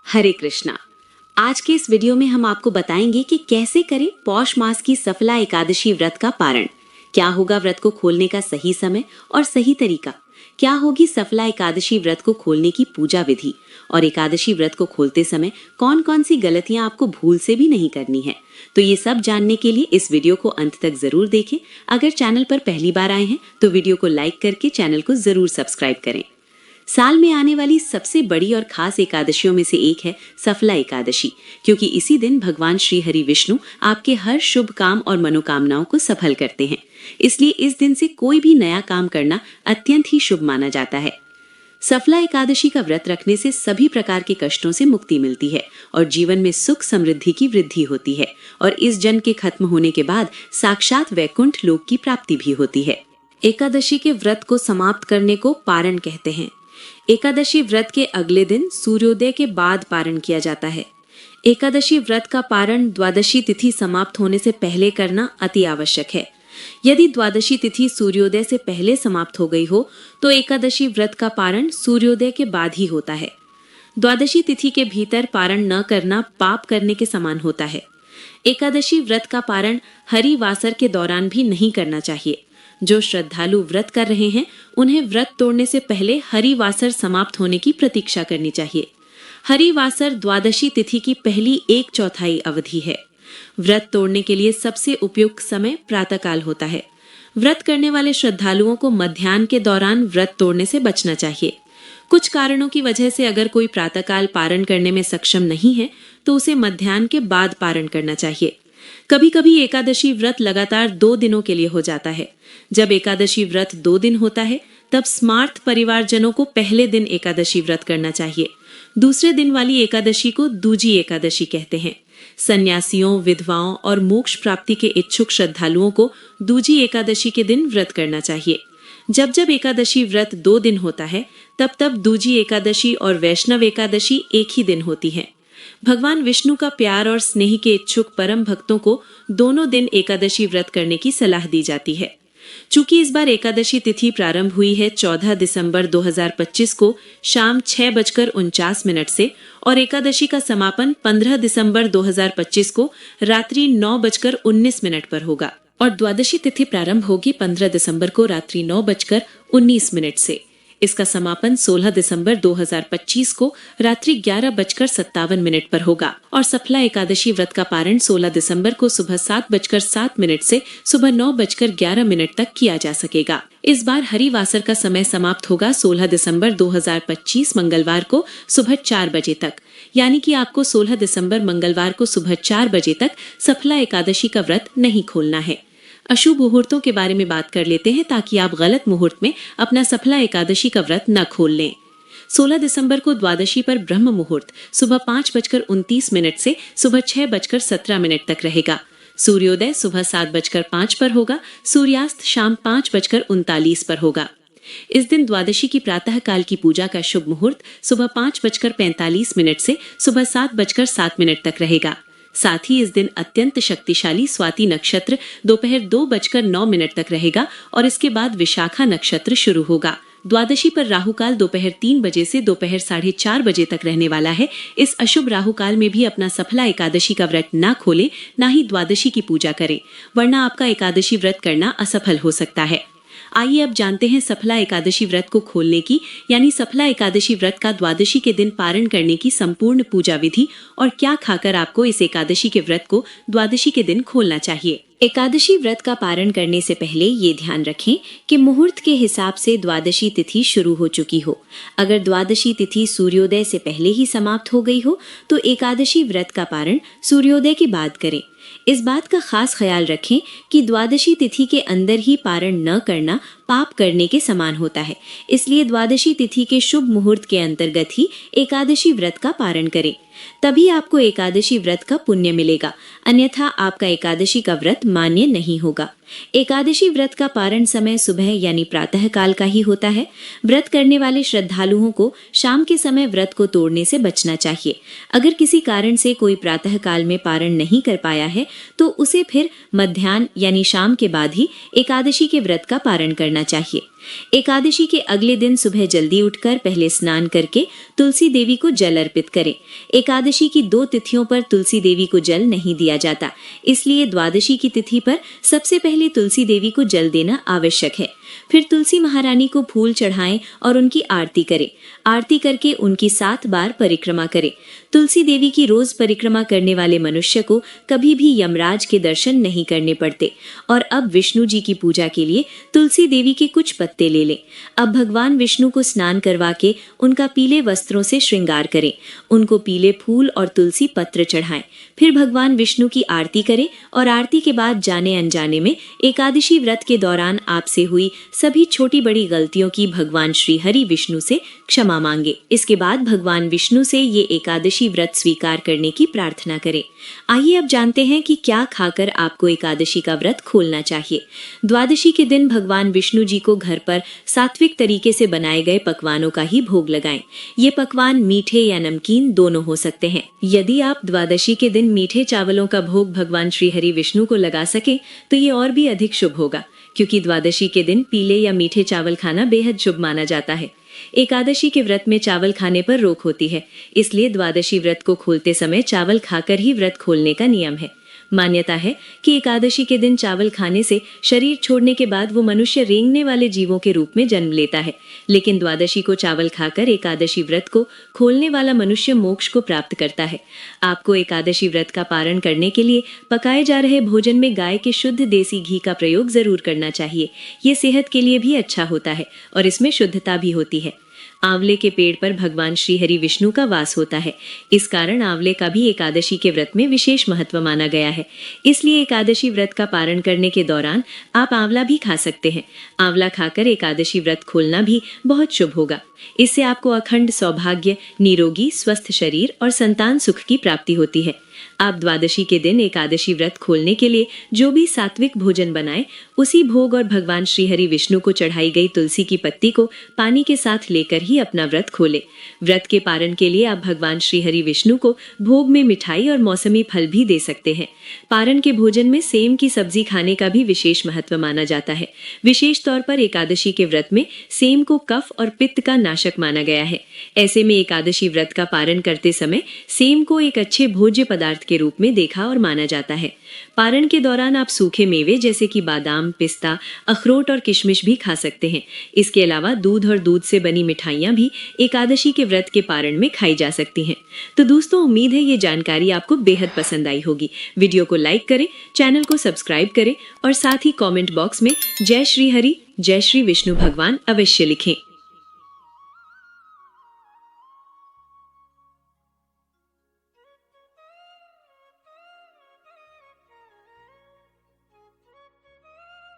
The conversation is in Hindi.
हरे कृष्णा। आज के इस वीडियो में हम आपको बताएंगे कि कैसे करें पौष मास की सफला एकादशी व्रत का पारण। क्या होगा व्रत को खोलने का सही समय और सही तरीका, क्या होगी सफला एकादशी व्रत को खोलने की पूजा विधि, और एकादशी व्रत को खोलते समय कौन कौन सी गलतियां आपको भूल से भी नहीं करनी है। तो ये सब जानने के लिए इस वीडियो को अंत तक जरूर देखें। अगर चैनल पर पहली बार आए हैं तो वीडियो को लाइक करके चैनल को जरूर सब्सक्राइब करें। साल में आने वाली सबसे बड़ी और खास एकादशियों में से एक है सफला एकादशी, क्योंकि इसी दिन भगवान श्री हरि विष्णु आपके हर शुभ काम और मनोकामनाओं को सफल करते हैं। इसलिए इस दिन से कोई भी नया काम करना अत्यंत ही शुभ माना जाता है। सफला एकादशी का व्रत रखने से सभी प्रकार के कष्टों से मुक्ति मिलती है और जीवन में सुख समृद्धि की वृद्धि होती है, और इस जन्म के खत्म होने के बाद साक्षात वैकुंठ लोक की प्राप्ति भी होती है। एकादशी के व्रत को समाप्त करने को पारण कहते हैं। एकादशी व्रत के अगले दिन सूर्योदय के बाद पारण किया जाता है। एकादशी व्रत का पारण द्वादशी तिथि समाप्त होने से पहले करना अति आवश्यक है। यदि द्वादशी तिथि सूर्योदय से पहले समाप्त हो गई हो तो एकादशी व्रत का पारण सूर्योदय के बाद ही होता है। द्वादशी तिथि के भीतर पारण न करना पाप करने के समान होता है। एकादशी व्रत का पारण हरिवासर के दौरान भी नहीं करना चाहिए। जो श्रद्धालु व्रत कर रहे हैं उन्हें व्रत तोड़ने से पहले हरिवासर समाप्त होने की प्रतीक्षा करनी चाहिए। हरिवासर द्वादशी तिथि की पहली 1/4 अवधि है। व्रत तोड़ने के लिए सबसे उपयुक्त समय प्रातःकाल होता है। व्रत करने वाले श्रद्धालुओं को मध्याह्न के दौरान व्रत तोड़ने से बचना चाहिए। कुछ कारणों की वजह से अगर कोई प्रातःकाल पारण करने में सक्षम नहीं है तो उसे मध्याह्न के बाद पारण करना चाहिए। कभी कभी एकादशी व्रत लगातार 2 दिनों के लिए हो जाता है। जब एकादशी व्रत 2 दिन होता है तब स्मार्त परिवारजनों को पहले दिन एकादशी व्रत करना चाहिए। दूसरे दिन वाली एकादशी को दूजी एकादशी कहते हैं। सन्यासियों, विधवाओं और मोक्ष प्राप्ति के इच्छुक श्रद्धालुओं को दूजी एकादशी के दिन व्रत करना चाहिए। जब जब एकादशी व्रत 2 दिन होता है तब तब दूजी एकादशी और वैष्णव एकादशी एक ही दिन होती है। भगवान विष्णु का प्यार और स्नेह के इच्छुक परम भक्तों को दोनों दिन एकादशी व्रत करने की सलाह दी जाती है। चूंकि इस बार एकादशी तिथि प्रारंभ हुई है 14 दिसंबर 2025 को शाम 6:49 से और एकादशी का समापन 15 दिसंबर 2025 को रात्रि 9:19 पर होगा, और द्वादशी तिथि प्रारंभ होगी 15 दिसंबर को रात्रि 9:19 से। इसका समापन 16 दिसंबर 2025 को रात्रि 11:57 पर होगा, और सफला एकादशी व्रत का पारण 16 दिसंबर को सुबह 7:07 से सुबह 9:11 तक किया जा सकेगा। इस बार हरिवासर का समय समाप्त होगा 16 दिसंबर 2025 मंगलवार को सुबह 4 बजे तक, यानी कि आपको 16 दिसंबर मंगलवार को सुबह 4 बजे तक सफला एकादशी का व्रत नहीं खोलना है। अशुभ मुहूर्तों के बारे में बात कर लेते हैं ताकि आप गलत मुहूर्त में अपना सफला एकादशी का व्रत न खोल लें। 16 दिसंबर को द्वादशी पर ब्रह्म मुहूर्त सुबह 5:29 से सुबह 6:17 तक रहेगा। सूर्योदय सुबह 7:05 पर होगा। सूर्यास्त शाम 5:39 पर होगा। इस दिन द्वादशी की प्रातः काल की पूजा का शुभ मुहूर्त सुबह 5:45 से सुबह 7:07 तक रहेगा। साथ ही इस दिन अत्यंत शक्तिशाली स्वाति नक्षत्र दोपहर 2:09 तक रहेगा और इसके बाद विशाखा नक्षत्र शुरू होगा। द्वादशी पर राहुकाल दोपहर 3 बजे से दोपहर 4:30 बजे तक रहने वाला है। इस अशुभ राहुकाल में भी अपना सफला एकादशी का व्रत ना खोलें, ना ही द्वादशी की पूजा करें, वरना आपका एकादशी व्रत करना असफल हो सकता है। आइए अब जानते हैं सफला एकादशी व्रत को खोलने की, यानी सफला एकादशी व्रत का द्वादशी के दिन पारण करने की संपूर्ण पूजा विधि, और क्या खाकर आपको इस एकादशी के व्रत को द्वादशी के दिन खोलना चाहिए। एकादशी व्रत का पारण करने से पहले ये ध्यान रखें कि मुहूर्त के हिसाब से द्वादशी तिथि शुरू हो चुकी हो। अगर द्वादशी तिथि सूर्योदय से पहले ही समाप्त हो गई हो तो एकादशी व्रत का पारण सूर्योदय के बाद करें। इस बात का खास ख्याल रखें कि द्वादशी तिथि के अंदर ही पारण न करना पाप करने के समान होता है। इसलिए द्वादशी तिथि के शुभ मुहूर्त के अंतर्गत ही एकादशी व्रत का पारण करें, तभी आपको एकादशी व्रत का पुण्य मिलेगा, अन्यथा आपका एकादशी का व्रत मान्य नहीं होगा। एकादशी व्रत का पारण समय सुबह यानी प्रातः काल का ही होता है। व्रत करने वाले श्रद्धालुओं को शाम के समय व्रत को तोड़ने से बचना चाहिए। अगर किसी कारण से कोई प्रातः काल में पारण नहीं कर पाया है तो उसे फिर मध्याह्न यानी शाम के बाद ही एकादशी के व्रत का पारण करना चाहिए। एकादशी के अगले दिन सुबह जल्दी उठकर पहले स्नान करके तुलसी देवी को जल अर्पित करें। एकादशी की 2 तिथियों पर तुलसी देवी को जल नहीं दिया जाता, इसलिए द्वादशी की तिथि पर सबसे पहले तुलसी देवी को जल देना आवश्यक है। फिर तुलसी महारानी को फूल चढ़ाएं और उनकी आरती करें। आरती करके उनकी 7 बार परिक्रमा करें। तुलसी देवी की रोज परिक्रमा करने वाले मनुष्य को कभी भी यमराज के दर्शन नहीं करने पड़ते। और अब विष्णु जी की पूजा के लिए तुलसी देवी के कुछ पत्ते ले लें। अब भगवान विष्णु को स्नान करवा के उनका पीले वस्त्रों से श्रृंगार करें। उनको पीले फूल और तुलसी पत्र चढ़ाएं। फिर भगवान विष्णु की आरती करें और आरती के बाद जाने अनजाने में एकादशी व्रत के दौरान आपसे हुई सभी छोटी बड़ी गलतियों की भगवान श्री हरि विष्णु से क्षमा मांगे। इसके बाद भगवान विष्णु से ये एकादशी व्रत स्वीकार करने की प्रार्थना करें। आइए अब जानते हैं कि क्या खाकर आपको एकादशी का व्रत खोलना चाहिए। द्वादशी के दिन भगवान विष्णु जी को घर पर सात्विक तरीके से बनाए गए पकवानों का ही भोग लगाएं। ये पकवान मीठे या नमकीन दोनों हो सकते हैं। यदि आप द्वादशी के दिन मीठे चावलों का भोग भगवान श्री हरि विष्णु को लगा सके तो ये और भी अधिक शुभ होगा, क्योंकि द्वादशी के दिन पीले या मीठे चावल खाना बेहद शुभ माना जाता है। एकादशी के व्रत में चावल खाने पर रोक होती है, इसलिए द्वादशी व्रत को खोलते समय चावल खाकर ही व्रत खोलने का नियम है। मान्यता है कि एकादशी के दिन चावल खाने से शरीर छोड़ने के बाद वो मनुष्य रेंगने वाले जीवों के रूप में जन्म लेता है, लेकिन द्वादशी को चावल खाकर एकादशी व्रत को खोलने वाला मनुष्य मोक्ष को प्राप्त करता है। आपको एकादशी व्रत का पारण करने के लिए पकाए जा रहे भोजन में गाय के शुद्ध देसी घी का प्रयोग जरूर करना चाहिए। ये सेहत के लिए भी अच्छा होता है और इसमें शुद्धता भी होती है। आंवले के पेड़ पर भगवान श्री हरि विष्णु का वास होता है। इस कारण आंवले का भी एकादशी के व्रत में विशेष महत्व माना गया है। इसलिए एकादशी व्रत का पारण करने के दौरान आप आंवला भी खा सकते हैं। आंवला खाकर एकादशी व्रत खोलना भी बहुत शुभ होगा। इससे आपको अखंड सौभाग्य, निरोगी स्वस्थ शरीर और संतान सुख की प्राप्ति होती है। आप द्वादशी के दिन एकादशी व्रत खोलने के लिए जो भी सात्विक भोजन बनाएं, उसी भोग और भगवान श्री हरि विष्णु को चढ़ाई गई तुलसी की पत्ती को पानी के साथ लेकर ही अपना व्रत खोलें। व्रत के पारण के लिए आप भगवान श्री हरि विष्णु को भोग में मिठाई और मौसमी फल भी दे सकते हैं। पारण के भोजन में सेम की सब्जी खाने का भी विशेष महत्व माना जाता है। विशेष तौर पर एकादशी के व्रत में सेम को कफ और पित्त का नाशक माना गया है। ऐसे में एकादशी व्रत का पारण करते समय सेम को एक अच्छे भोज्य पदार्थ के रूप में देखा और माना जाता है। पारण के दौरान आप सूखे मेवे जैसे कि बादाम, पिस्ता, अखरोट और किशमिश भी खा सकते हैं। इसके अलावा दूध और दूध से बनी मिठाइयाँ भी एकादशी के व्रत के पारण में खाई जा सकती हैं। तो दोस्तों, उम्मीद है ये जानकारी आपको बेहद पसंद आई होगी। वीडियो को लाइक करें, चैनल को सब्सक्राइब करें और साथ ही कमेंट बॉक्स में जय श्री हरि, जय श्री विष्णु भगवान अवश्य लिखें।